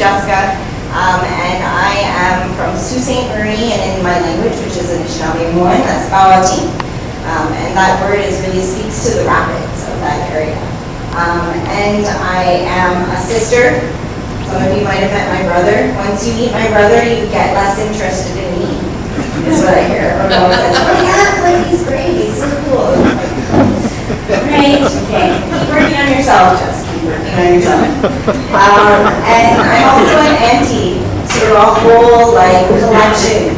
Jessica, and I am from Sault Ste. Marie, and in my language, which is Anishinaabe, that's Bawati. And that word really speaks to the rapids of that area. And I am a sister. Some of you might have met my brother. Once you meet my brother, you get less interested in me, is what I hear. Everyone says, oh yeah, like he's great, he's so cool. Right, okay. Keep working on yourself, Jess. Keep working on yourself. And I'm also an auntie to a whole collection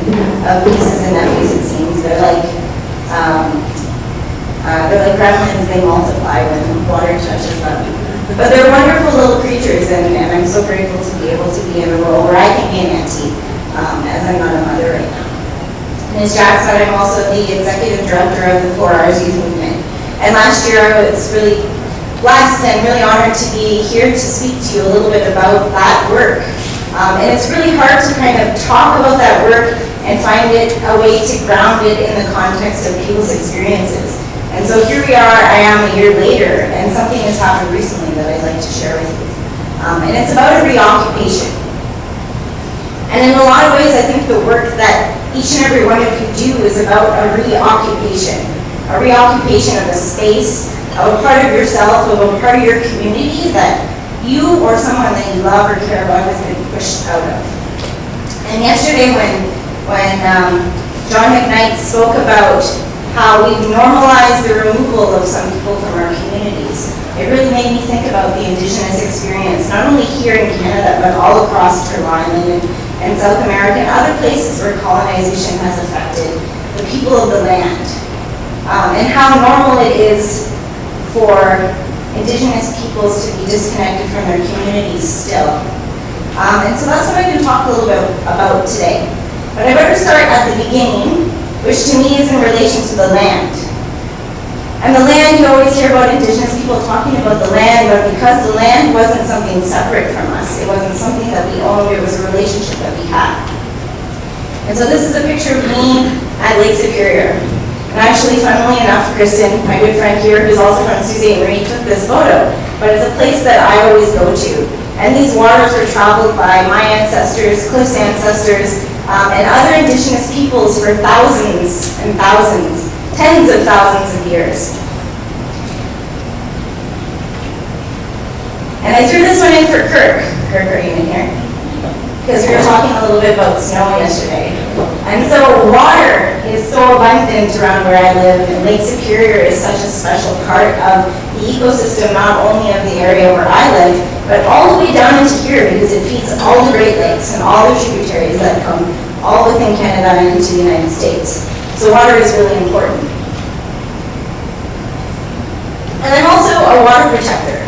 of nieces and nephews, it seems. They're like gremlins, they multiply when water touches them. But they're wonderful little creatures, and I'm so grateful to be able to be in a role where I can be an auntie, as I'm not a mother right now. Ms. Jackson, I'm also the executive director of the 4 R's Youth Movement. And last year I was really blessed and really honored to be here to speak to you a little bit about that work. And it's really hard to kind of talk about that work and find it a way to ground it in the context of people's experiences. And so here we are, I am a year later, and something has happened recently that I'd like to share with you. And it's about a reoccupation. And in a lot of ways, I think the work that each and every one of you do is about a reoccupation of a space, of a part of yourself, of a part of your community that you or someone that you love or care about has been pushed out of. And yesterday when John McKnight spoke about how we've normalized the removal of some people from our communities, it really made me think about the Indigenous experience, not only here in Canada, but all across Turtle Island and South America and other places where colonization has affected the people of the land. And how normal it is for Indigenous peoples to be disconnected from their communities still. And so that's what I'm going to talk a little bit about today. But I better start at the beginning, which to me is in relation to the land. And the land, you always hear about Indigenous people talking about the land, but because the land wasn't something separate from us, it wasn't something that we owned, it was a relationship that we had. And so this is a picture of me at Lake Superior. And actually, funnily enough, Kristen, my good friend here, who's also from Sault Ste. Marie, took this photo. But it's a place that I always go to. And these waters were traveled by my ancestors, Cliff's ancestors, and other Indigenous peoples for thousands and thousands, tens of thousands of years. And I threw this one in for Kirk. Kirk, are you in here? Because we were talking a little bit about snow yesterday. And so water is so abundant around where I live, and Lake Superior is such a special part of the ecosystem, not only of the area where I live, but all the way down into here, because it feeds all the Great Lakes and all the tributaries that come all within Canada and into the United States. So water is really important. And I'm also a water protector.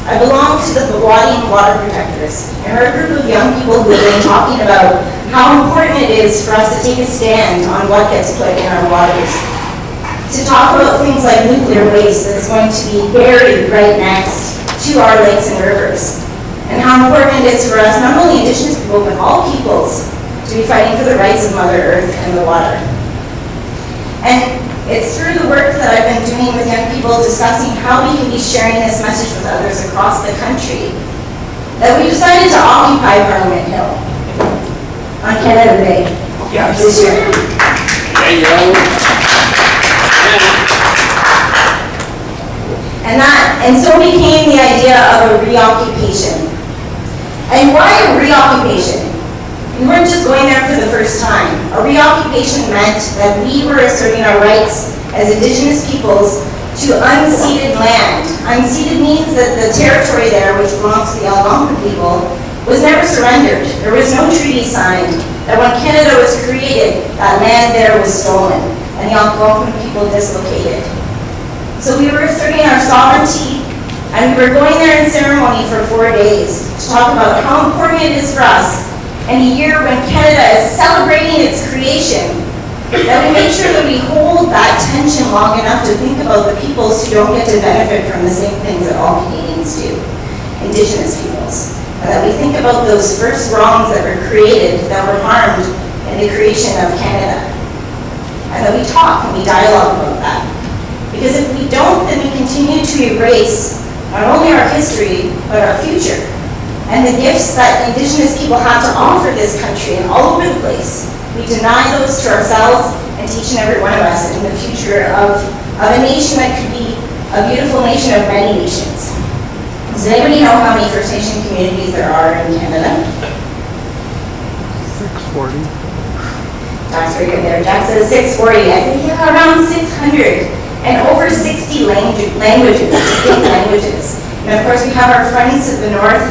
I belong to the Bolduc Water Protectors, and we're a group of young people who have been talking about how important it is for us to take a stand on what gets put in our waters. To talk about things like nuclear waste that's going to be buried right next to our lakes and rivers. And how important it is for us, not only Indigenous people, but all peoples, to be fighting for the rights of Mother Earth and the water. And it's through the work that I've been doing with young people discussing how we can be sharing this message with others across the country that we decided to occupy Parliament Hill on Canada Day this year. There you go. And so became the idea of a reoccupation. And why a reoccupation? We weren't just going there for the first time. A reoccupation meant that we were asserting our rights as Indigenous peoples to unceded land. Unceded means that the territory there, which belongs to the Algonquin people, was never surrendered. There was no treaty signed. That when Canada was created, that land there was stolen, and the Algonquin people dislocated. So we were asserting our sovereignty, and we were going there in ceremony for 4 days to talk about how important it is for us in a year when Canada is celebrating its creation, that we make sure that we hold that tension long enough to think about the peoples who don't get to benefit from the same things that all Canadians do, Indigenous peoples. And that we think about those first wrongs that were created, that were harmed in the creation of Canada. And that we talk and we dialogue about that. Because if we don't, then we continue to erase not only our history, but our future. and the gifts that Indigenous people have to offer this country and all over the place. We deny those to ourselves and to each and every one of us in the future of a nation that could be a beautiful nation of many nations. Does anybody know how many First Nation communities there are in Canada? 640. Jack's very good there. Jack says 640. I think yeah, around 600. And over 60 languages, distinct languages. And of course we have our friends to the north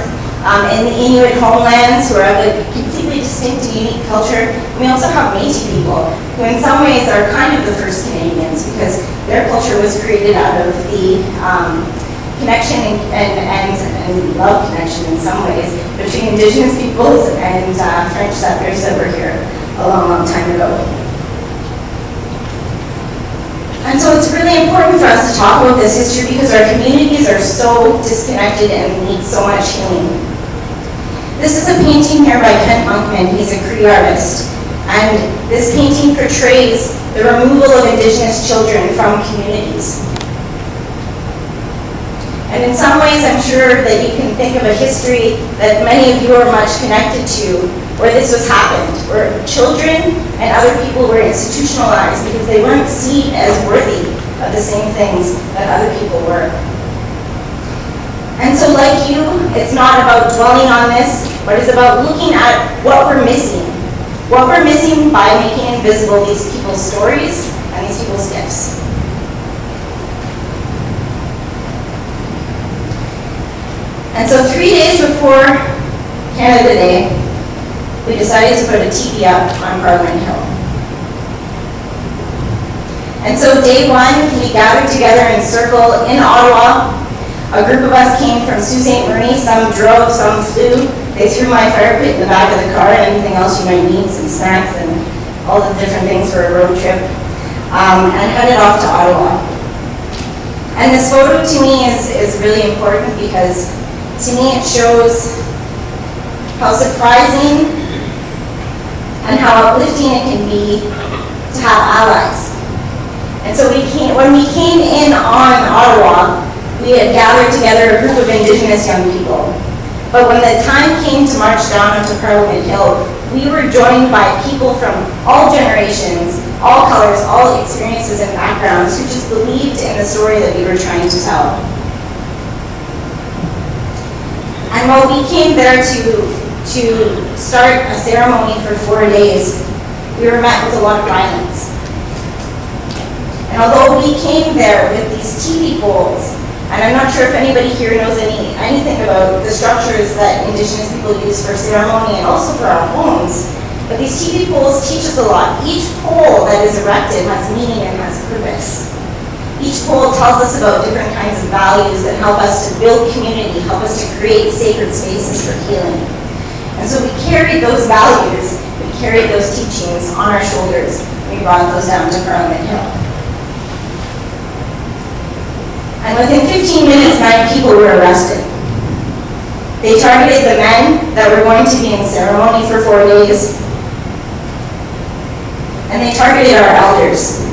in the Inuit homelands who are of a completely distinct and unique culture. We also have Métis people who in some ways are kind of the first Canadians because their culture was created out of the connection and love connection in some ways between Indigenous peoples and French settlers that were here a long, long time ago. And so it's really important for us to talk about this history because our communities are so disconnected and need so much healing. This is a painting here by Kent Monkman. He's a Cree artist. And this painting portrays the removal of Indigenous children from communities. And in some ways, I'm sure that you can think of a history that many of you are much connected to where this was happened, where children and other people were institutionalized because they weren't seen as worthy of the same things that other people were. And so like you, it's not about dwelling on this, but it's about looking at what we're missing. What we're missing by making invisible these people's stories and these people's gifts. And so 3 days before Canada Day, we decided to put a TV up on Parliament Hill. And so day one, we gathered together in circle in Ottawa. A group of us came from Sault Ste. Marie, some drove, some flew. They threw my fire pit in the back of the car and anything else you might need, some snacks and all the different things for a road trip, and headed off to Ottawa. And this photo to me is really important because to me it shows how surprising and how uplifting it can be to have allies. And so when we came in on Ottawa, we had gathered together a group of Indigenous young people. But when the time came to march down onto Parliament Hill, we were joined by people from all generations, all colors, all experiences and backgrounds who just believed in the story that we were trying to tell. And while we came there to start a ceremony for 4 days, we were met with a lot of violence. And although we came there with these TV poles, and I'm not sure if anybody here knows anything about the structures that Indigenous people use for ceremony and also for our homes, but these TV poles teach us a lot. Each pole that is erected has meaning and has purpose. Each pole tells us about different kinds of values that help us to build community, help us to create sacred spaces for healing. And so we carried those values, we carried those teachings on our shoulders, and we brought those down to Parliament Hill. And within 15 minutes, 9 people were arrested. They targeted the men that were going to be in ceremony for 4 days, and they targeted our elders.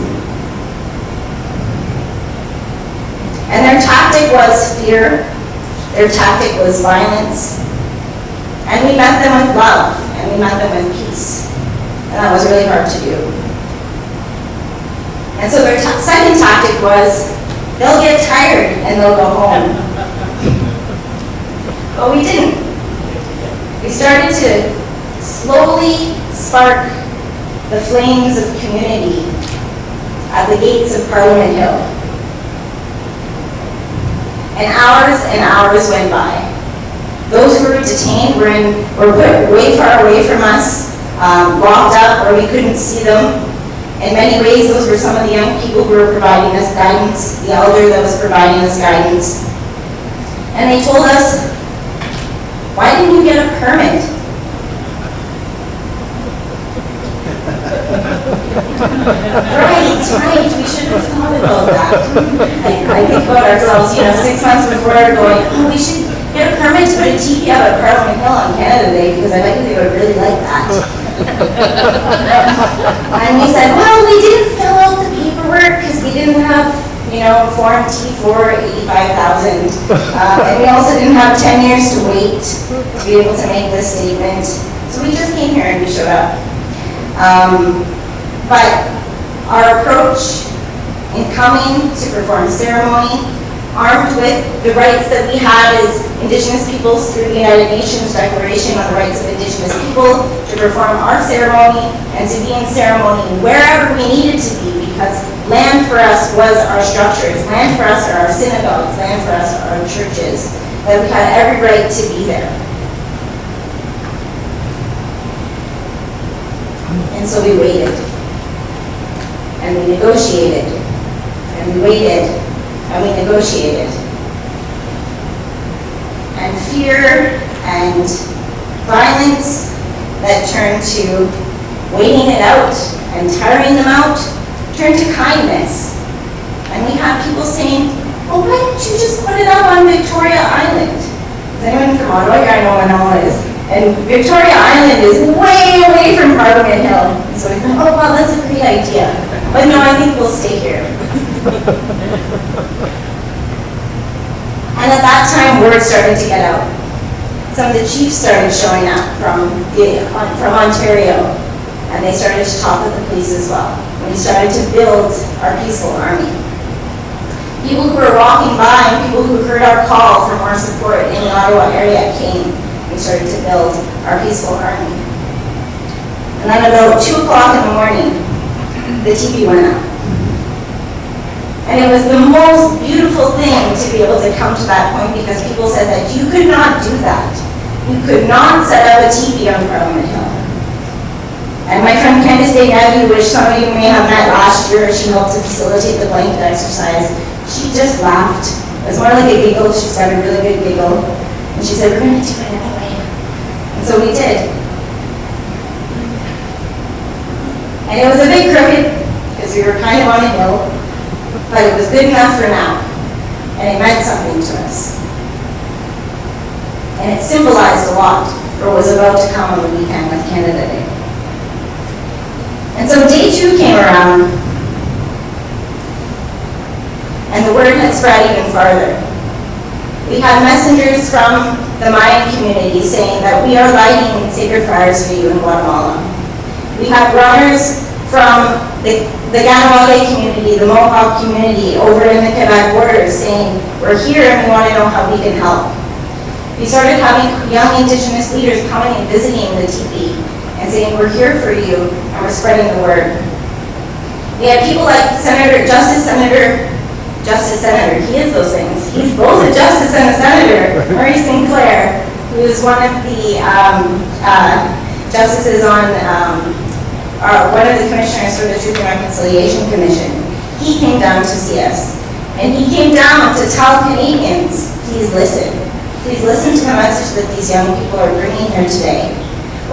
And their tactic was fear, their tactic was violence, and we met them with love, and we met them with peace. And that was really hard to do. And so their second tactic was, they'll get tired and they'll go home. But we didn't. We started to slowly spark the flames of community at the gates of Parliament Hill. And hours went by. Those who were detained were put way far away from us, locked up where we couldn't see them. In many ways, those were some of the young people who were providing us guidance, the elder that was providing us guidance. And they told us, why didn't you get a permit? Right, we should have thought about that. I think about ourselves, 6 months before going, we should get a permit to put a TV up at Parliament Hill on Canada Day because I think we would really like that. And we said, well, we didn't fill out the paperwork because we didn't have, know, Form T4, 85,000. And we also didn't have 10 years to wait to be able to make this statement. So we just came here and we showed up. But our approach in coming to perform ceremony, armed with the rights that we had as Indigenous peoples through the United Nations Declaration on the Rights of Indigenous People, to perform our ceremony and to be in ceremony wherever we needed to be, because land for us was our structures, land for us are our synagogues, land for us are our churches, that we had every right to be there. And so we waited, and we negotiated, and we waited, and we negotiated. And fear and violence that turned to waiting it out and tiring them out turned to kindness. And we had people saying, well, why don't you just put it up on Victoria Island? Is anyone from Ottawa? I know Ottawa is. And Victoria Island is way away from Parliament Hill. And so we thought, oh, wow, that's a great idea. But no, I think we'll stay here. And at that time, word started to get out. Some of the chiefs started showing up from Ontario, and they started to talk with the police as well. We started to build our peaceful army. People who were walking by and people who heard our call for more support in the Ottawa area came. We started to build our peaceful army. And then about 2 o'clock in the morning, the TV went up. And it was the most beautiful thing to be able to come to that point, because people said that you could not do that. You could not set up a TV on Parliament Hill. And my friend Candace Day-Nagy, which some of you may have met last year, she helped to facilitate the blanket exercise. She just laughed. It was more like a giggle. She got a really good giggle. And she said, we're going to do it anyway. And so we did. And it was a bit crooked, because we were kind of on a hill. But it was good enough for now, and it meant something to us. And it symbolized a lot for what was about to come on the weekend with Canada Day. And so day 2 came around, and the word had spread even farther. We had messengers from the Mayan community saying that we are lighting sacred fires for you in Guatemala. We had runners from the Ganawage community, the Mohawk community over in the Quebec border saying, we're here and we want to know how we can help. We started having young Indigenous leaders coming and visiting the teepee and saying, we're here for you and we're spreading the word. We had people like Justice Senator, he is those things. He's both a justice and a senator, Murray Sinclair, who is one of the justices on one of the commissioners for the Truth and Reconciliation Commission. He came down to see us. And he came down to tell Canadians, please listen. Please listen to the message that these young people are bringing here today.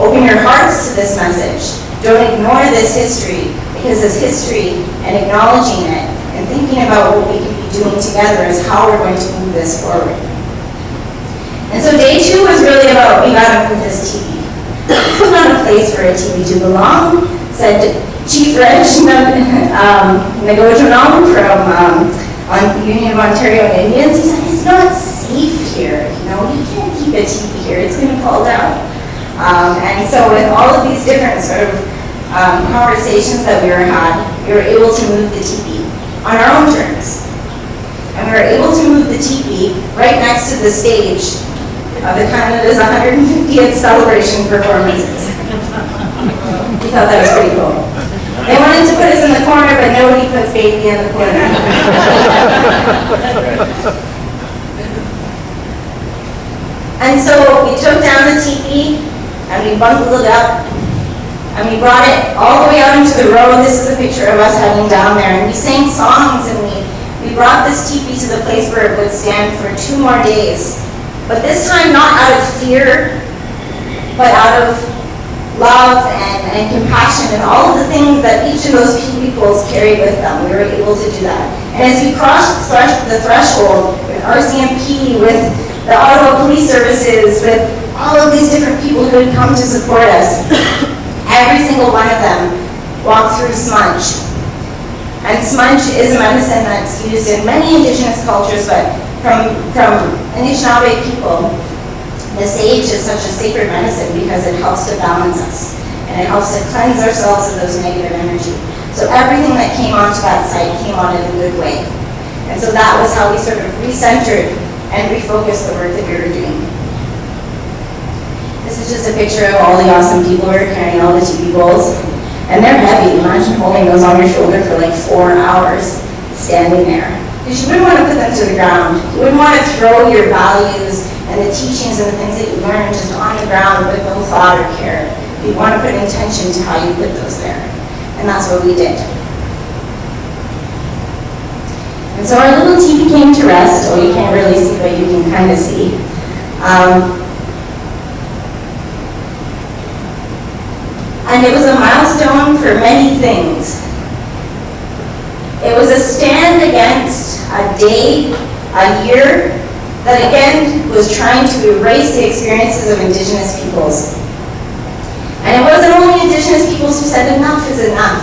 Open your hearts to this message. Don't ignore this history, because this history and acknowledging it and thinking about what we can be doing together is how we're going to move this forward. And so day 2 was really about, we gotta move this TV. This is not a place for a TV to belong, said Chief Reg Nagojonong from Union of Ontario Indians. He said, it's not safe here. You can't keep a TV here. It's going to fall down. And so with all of these different sort of conversations that we were able to move the TV on our own terms. And we were able to move the TV right next to the stage of the Canada's 150th celebration performances. We thought that was pretty cool. They wanted to put us in the corner, but nobody puts baby in the corner. And so we took down the teepee, and we bundled it up, and we brought it all the way out into the road. This is a picture of us heading down there, and we sang songs, and we brought this teepee to the place where it would stand for 2 more days. But this time not out of fear, but out of love and compassion and all of the things that each of those peoples carried with them. We were able to do that. And as we crossed the threshold with RCMP, with the Ottawa Police Services, with all of these different people who had come to support us, every single one of them walked through smudge. And smudge is a medicine that's used in many indigenous cultures, but from Anishinaabe people, the sage is such a sacred medicine because it helps to balance us. And it helps to cleanse ourselves of those negative energy. So everything that came onto that site came on in a good way. And so that was how we sort of recentered and refocused the work that we were doing. This is just a picture of all the awesome people who are carrying all the TV bowls. And they're heavy. Imagine holding those on your shoulder for like 4 hours standing there. Because you wouldn't want to put them to the ground. You wouldn't want to throw your values and the teachings and the things that you learned just on the ground with no thought or care. You want to put intention to how you put those there. And that's what we did. And so our little teepee came to rest. Oh, you can't really see, but you can kind of see. And it was a milestone for many things. It was a stand against a day, a year, that again was trying to erase the experiences of Indigenous peoples. And it wasn't only Indigenous peoples who said enough is enough.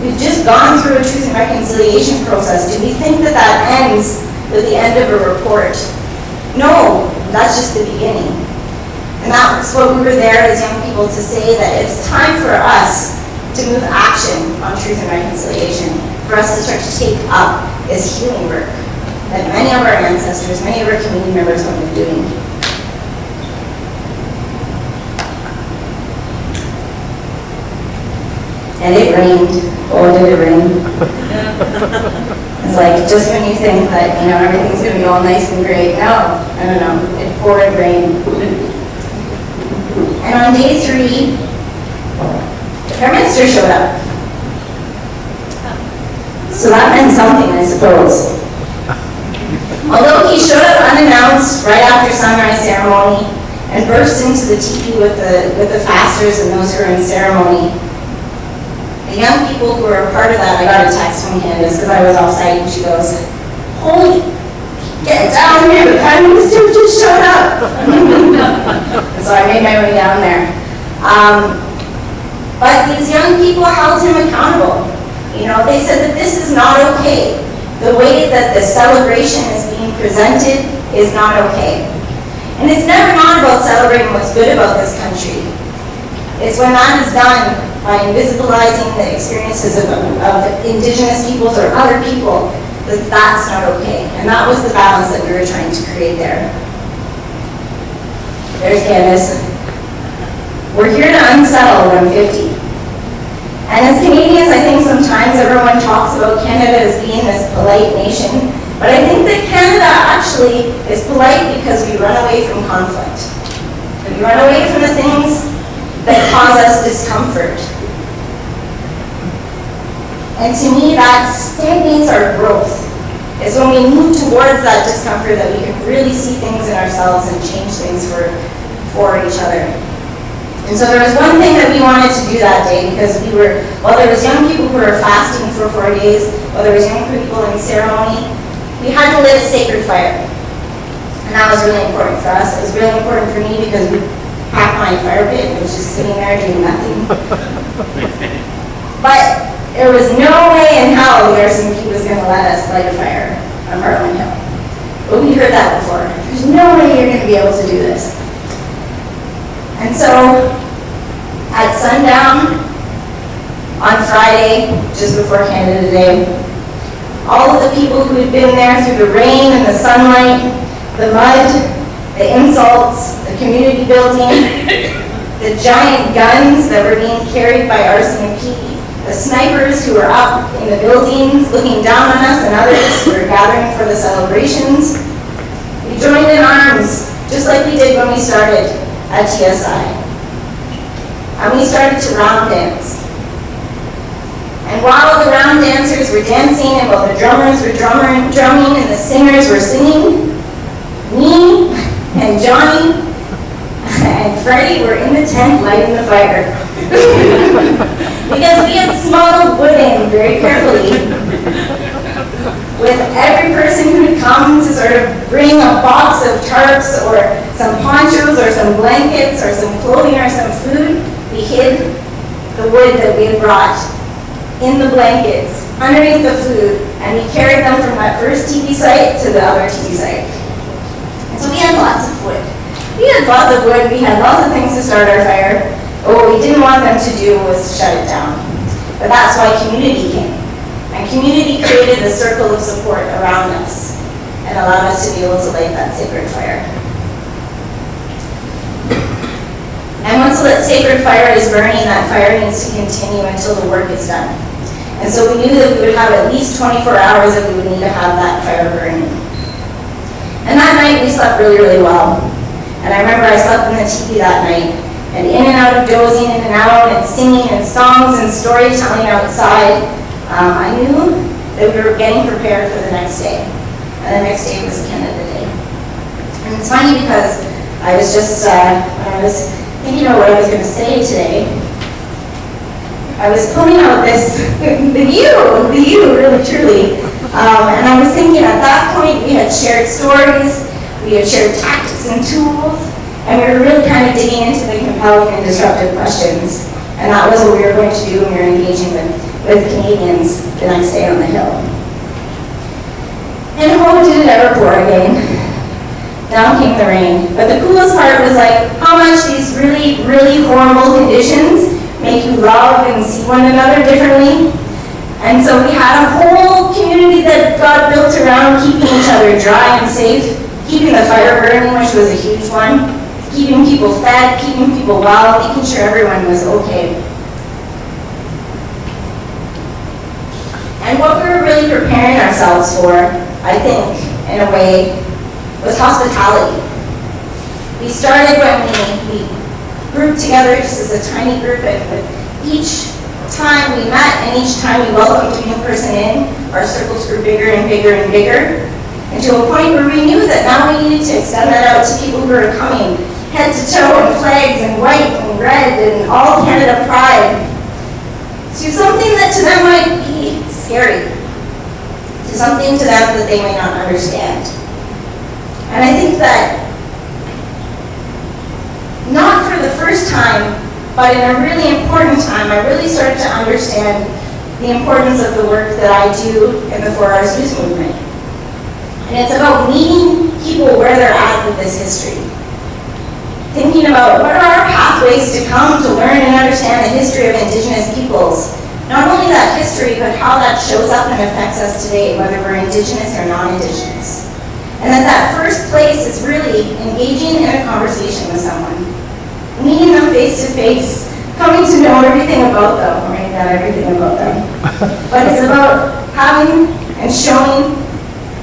We've just gone through a truth and reconciliation process. Do we think that that ends with the end of a report? No, that's just the beginning. And that's what we were there as young people to say, that it's time for us to move action on truth and reconciliation, for us to start to take up this healing work that many of our ancestors, many of our community members have been doing. And it rained. Oh, did it rain? It's like, just when you think that, everything's going to be all nice and great. No, it poured rain. And on day 3, the Prime Minister showed up. So that meant something, I suppose. Although he showed up unannounced right after sunrise ceremony and burst into the teepee with the fasters and those who were in ceremony, the young people who were a part of that, I got a text from Candace because I was offsite, and she goes, "Holy, get down here, the Prime Minister just showed up." And so I made my way down there. But these young people held him accountable. They said that this is not okay. The way that the celebration is being presented is not okay. And it's never not about celebrating what's good about this country. It's when that is done by invisibilizing the experiences of Indigenous peoples or other people, that's not okay. And that was the balance that we were trying to create there. There's Candace. We're here to unsettle 150. And as Canadians, I think sometimes everyone talks about Canada as being this polite nation, but I think that Canada actually is polite because we run away from conflict. We run away from the things that cause us discomfort. And to me, that stagnates our growth. It's when we move towards that discomfort that we can really see things in ourselves and change things for each other. And so there was one thing that we wanted to do that day, because while there was young people who were fasting for 4 days, while there was young people in ceremony, we had to lit a sacred fire. And that was really important for us. It was really important for me because we packed my fire pit and it was just sitting there doing nothing. But there was no way in hell the RCMP was going to let us light a fire on Parliament Hill. But we heard that before. There's no way you're going to be able to do this. And so, at sundown on Friday, just before Canada Day, all of the people who had been there through the rain and the sunlight, the mud, the insults, the community building, the giant guns that were being carried by RCMP, the snipers who were up in the buildings looking down on us and others who were gathering for the celebrations, we joined in arms, just like we did when we started at TSI. And we started to round dance. And while the round dancers were dancing, and while the drummers were drumming, and the singers were singing, me and Johnny and Freddie were in the tent lighting the fire. Because we had smuggled wood in very carefully, with every person who would come to sort of bring a box of tarps or some ponchos or some blankets or some clothing or some food, we hid the wood that we had brought in the blankets, underneath the food, and we carried them from that first teepee site to the other teepee site. And so we had lots of wood. We had lots of wood, we had lots of things to start our fire, but what we didn't want them to do was to shut it down. But that's why community came. And community created a circle of support around us and allowed us to be able to light that sacred fire. And once the sacred fire is burning, that fire needs to continue until the work is done. And so we knew that we would have at least 24 hours that we would need to have that fire burning. And that night we slept really, really well. And I remember I slept in the teepee that night, and in and out of dozing, in and out, and singing, and songs, and storytelling outside, I knew that we were getting prepared for the next day. And the next day was Canada Day. And it's funny because I was just, when I was thinking about what I was going to say today, I was pulling out this, the you, really, truly. And I was thinking at that point we had shared stories, we had shared tactics and tools, and we were really kind of digging into the compelling and disruptive questions. And that was what we were going to do when we were engaging with Canadians the next day on the Hill. And oh, did it ever pour again. Down came the rain. But the coolest part was like how much these really, really horrible conditions make you love and see one another differently. And so we had a whole community that got built around keeping each other dry and safe, keeping the fire burning, which was a huge one, keeping people fed, keeping people well, making sure everyone was okay. And what we were really preparing ourselves for, I think, in a way, was hospitality. We started when we grouped together just as a tiny group, and with each time we met and each time we welcomed a new person in, our circles grew bigger and bigger and bigger, and to a point where we knew that now we needed to extend that out to people who were coming head to toe in flags and white and red and all Canada pride, to something that to them might be scary, to something to them that they may not understand. And I think that not for the first time, but in a really important time, I really started to understand the importance of the work that I do in the 4 Hours News movement. And it's about meeting people where they're at with this history. Thinking about what are our pathways to come to learn and understand the history of Indigenous peoples. Not only that history, but how that shows up and affects us today, whether we're Indigenous or non-Indigenous. And that first place is really engaging in a conversation with someone. Meeting them face to face, coming to know everything about them, or maybe not everything about them. But it's about having and showing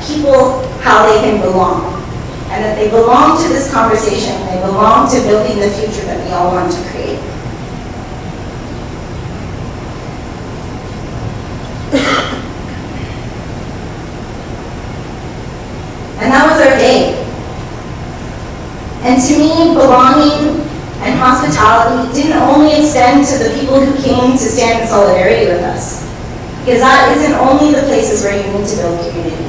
people how they can belong. And that they belong to this conversation, they belong to building the future that we all want to create. And that was our day. And to me, belonging and hospitality didn't only extend to the people who came to stand in solidarity with us, because that isn't only the places where you need to build community.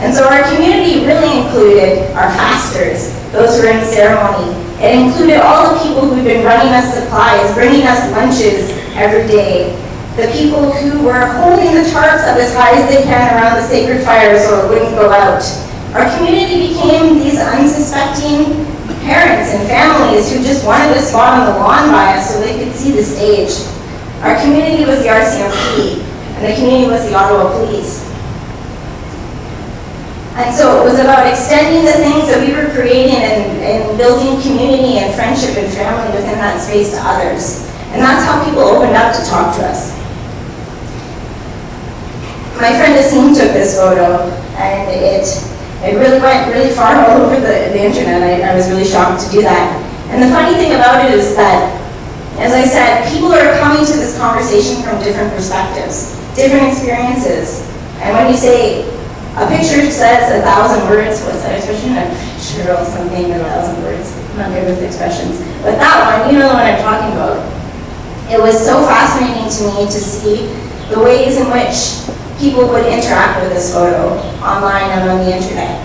And so our community really included our fasters, those who were in ceremony. It included all the people who've been running us supplies, bringing us lunches every day, the people who were holding the tarps up as high as they can around the sacred fire so it wouldn't go out. Our community became these unsuspecting parents and families who just wanted a spot on the lawn by us so they could see the stage. Our community was the RCMP, and the community was the Ottawa Police. And so it was about extending the things that we were creating and building community and friendship and family within that space to others. And that's how people opened up to talk to us. My friend Asim took this photo, and it really went really far all over the internet. I was really shocked to do that. And the funny thing about it is that, as I said, people are coming to this conversation from different perspectives, different experiences. And when you say, a picture says 1,000 words, what's that expression? I'm sure it's something in 1,000 words. I'm not good with expressions. But that one, you know the one I'm talking about. It was so fascinating to me to see the ways in which people would interact with this photo online and on the internet.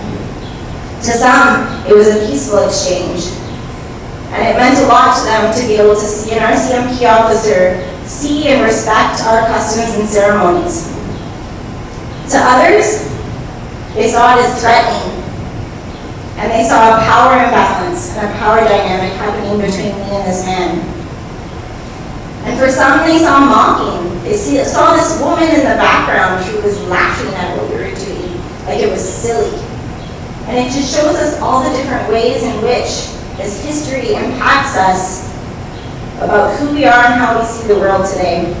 To some, it was a peaceful exchange. And it meant a lot to them to be able to see an RCMP officer see and respect our customs and ceremonies. To others, they saw it as threatening, and they saw a power imbalance and a power dynamic happening between me and this man. And for some, they saw mocking. They saw this woman in the background who was laughing at what we were doing, like it was silly. And it just shows us all the different ways in which this history impacts us about who we are and how we see the world today.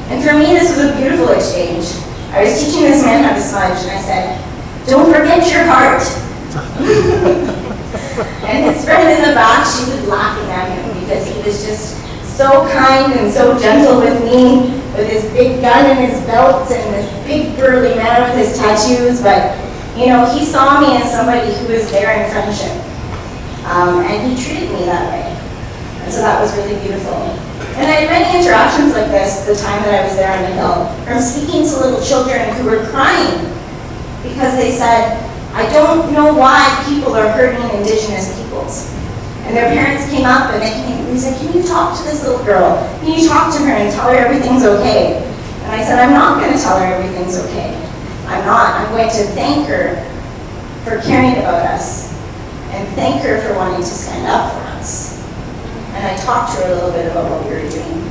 And for me, this was a beautiful exchange. I was teaching this man how to smudge, and I said, "Don't forget your heart." And his friend in the back, she was laughing at him because he was just so kind and so gentle with me, with his big gun and his belt and this big burly man with his tattoos. But, you know, he saw me as somebody who was there in friendship. And he treated me that way. And so that was really beautiful. And I had many interactions like this the time that I was there on the hill, from speaking to little children who were crying because they said, "I don't know why people are hurting indigenous peoples." And their parents came up and they said, "Can you talk to this little girl? Can you talk to her and tell her everything's okay?" And I said, "I'm not going to tell her everything's okay. I'm not. I'm going to thank her for caring about us and thank her for wanting to stand up for us." And I talked to her a little bit about what we were doing.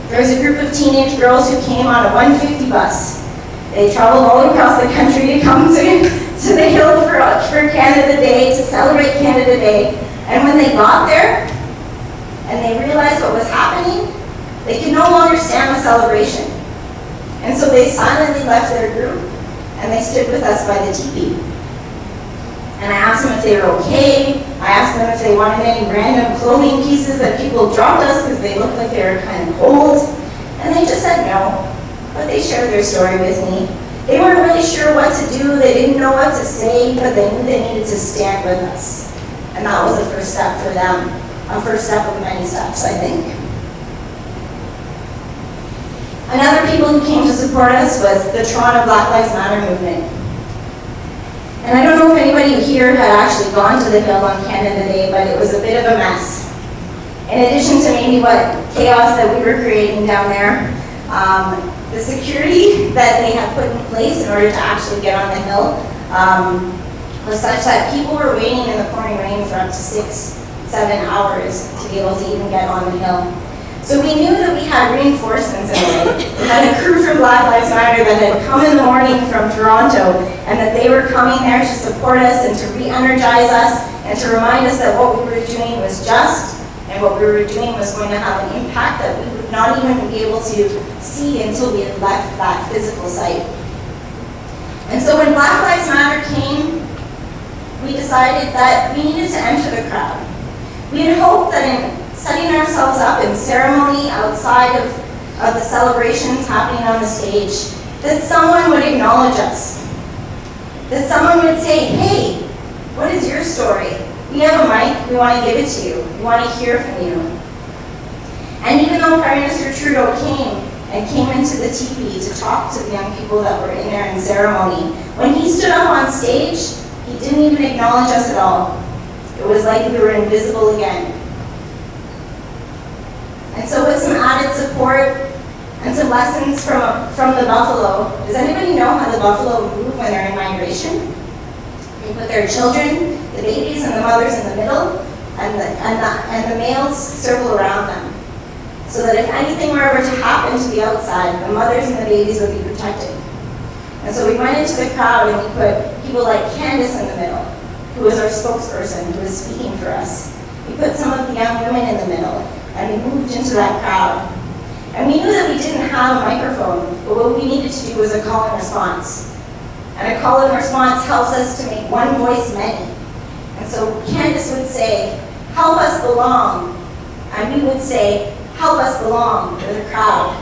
There was a group of teenage girls who came on a 150 bus. They traveled all across the country to come to the hill for Canada Day, to celebrate Canada Day. And when they got there and they realized what was happening, they could no longer stand the celebration. And so they silently left their group and they stood with us by the teepee. And I asked them if they were okay. I asked them if they wanted any random clothing pieces that people dropped us because they looked like they were kind of cold. And they just said no, but they shared their story with me. They weren't really sure what to do. They didn't know what to say, but they knew they needed to stand with us. And that was the first step for them, a first step of many steps, I think. Another people who came to support us was the Toronto Black Lives Matter movement. And I don't know if anybody here had actually gone to the hill on Canada Day, but it was a bit of a mess. In addition to maybe what chaos that we were creating down there, the security that they had put in place in order to actually get on the hill was such that people were waiting in the pouring rain for up to 6-7 hours to be able to even get on the hill. So we knew that we had reinforcements in the way. We had a crew from Black Lives Matter that had come in the morning from Toronto, and that they were coming there to support us and to re-energize us and to remind us that what we were doing was just, and what we were doing was going to have an impact that we would not even be able to see until we had left that physical site. And so when Black Lives Matter came, we decided that we needed to enter the crowd. We had hoped that in setting ourselves up in ceremony outside of the celebrations happening on the stage, that someone would acknowledge us. That someone would say, "Hey, what is your story? We have a mic, we want to give it to you. We want to hear from you." And even though Prime Minister Trudeau came into the teepee to talk to the young people that were in there in ceremony, when he stood up on stage, he didn't even acknowledge us at all. It was like we were invisible again. And so with some added support and some lessons from the buffalo, does anybody know how the buffalo move when they're in migration? They put their children, the babies and the mothers in the middle, and the males circle around them. So that if anything were ever to happen to the outside, the mothers and the babies would be protected. And so we went into the crowd and we put people like Candace in the middle, who was our spokesperson, who was speaking for us. We put some of the young women in the middle, and we moved into that crowd. And we knew that we didn't have a microphone, but what we needed to do was a call and response. And a call and response helps us to make one voice many. And so Candace would say, "Help us belong." And we would say, "Help us belong," to the crowd.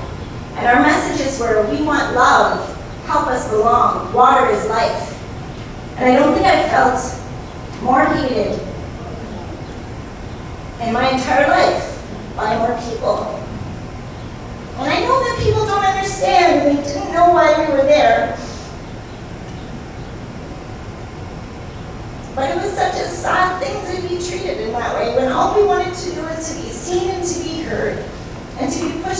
And our messages were, "We want love, help us belong, water is life." And I don't think I felt more hated in my entire life by more people. And I know that people don't understand, and they didn't know why we were there. But it was such a sad thing to be treated in that way, when all we wanted to do was to be seen and to be heard, and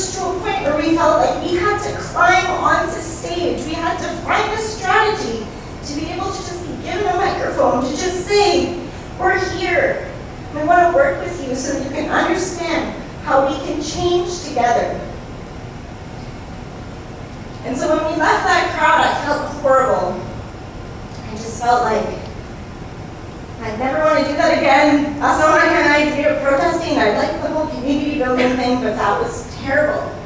pushed to a point where we felt like we had to climb onto stage. We had to find a strategy to be able to just be given a microphone to just say, we're here. We want to work with you so that you can understand how we can change together. And so when we left that crowd, I felt horrible. I just felt like I'd never want to do that again. That's not my kind of idea of protesting. I like the whole community building thing, but that was terrible.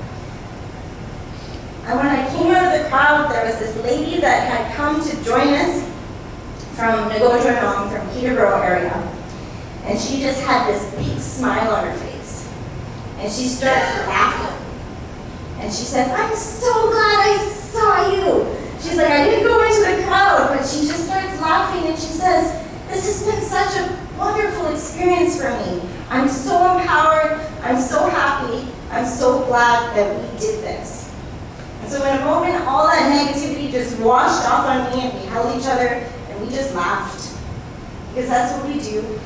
And when I came out of the crowd, there was this lady that had come to join us from Nagojonong, from Peterborough area. And she just had this big smile on her face. And she starts laughing. And she said, I'm so glad I saw you. She's like, I didn't go into the crowd, but she just starts laughing and she says, this has been such a wonderful experience for me. I'm so empowered, I'm so happy, I'm so glad that we did this. And so in a moment, all that negativity just washed off on me and we held each other and we just laughed. Because that's what we do.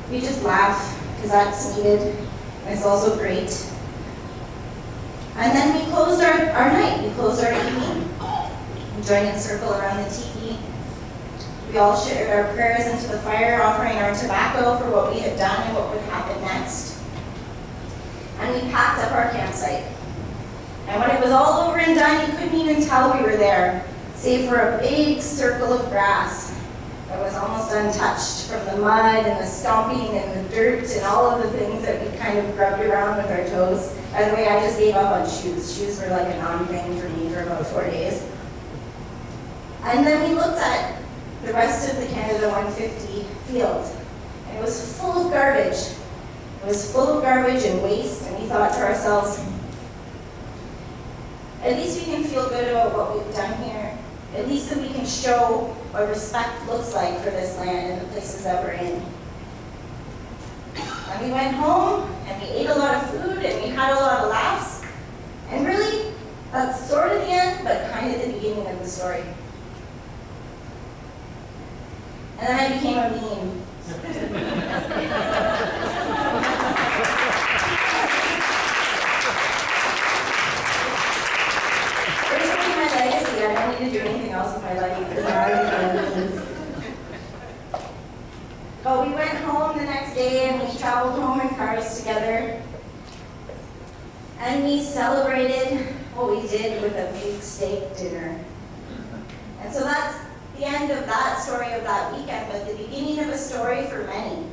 We just laugh, because that's needed, and it's also great. And then we closed our night, we closed our evening. We joined in a circle around the teepee. We all shared our prayers into the fire, offering our tobacco for what we had done and what would happen next. And we packed up our campsite. And when it was all over and done, you couldn't even tell we were there, save for a big circle of grass that was almost untouched from the mud and the stomping and the dirt and all of the things that we kind of grubbed around with our toes. By the way, I just gave up on shoes. Shoes were like a non-thing for me for about 4 days. And then we looked at the rest of the Canada 150 field, and it was full of garbage. It was full of garbage and waste, and we thought to ourselves, at least we can feel good about what we've done here. At least that we can show what respect looks like for this land and the places that we're in. And we went home, and we ate a lot of food, and we had a lot of laughs. And really, that's sort of the end, but kind of the beginning of the story. And then I became a meme. Personally, my legacy, I don't need to do anything else with my life because I already became a meme. But we went home the next day and we traveled home in cars together. And we celebrated what we did with a big steak dinner. And so that's the end of that story of that weekend, but the beginning of a story for many.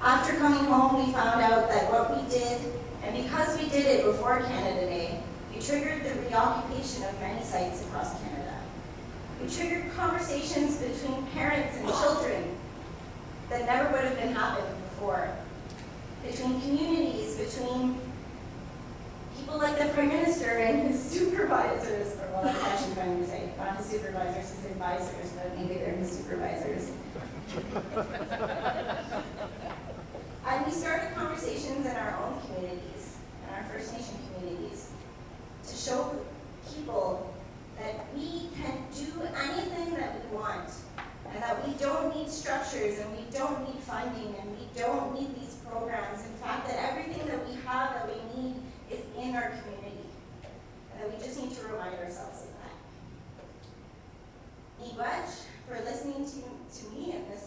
After coming home, we found out that what we did, and because we did it before Canada Day, we triggered the reoccupation of many sites across Canada. We triggered conversations between parents and children that never would have been happening before. Between communities, between people like the Prime Minister and his supervisors, or well, that's actually funny to say, not his supervisors, his advisors, but maybe they're his supervisors. And we started conversations in our own communities, in our First Nation communities, to show people that we can do anything that we want, and that we don't need structures, and we don't need funding, and we don't need these programs. In fact, that everything that we have that we need is in our community, and that we just need to remind ourselves of that. Miigwech for listening to me and this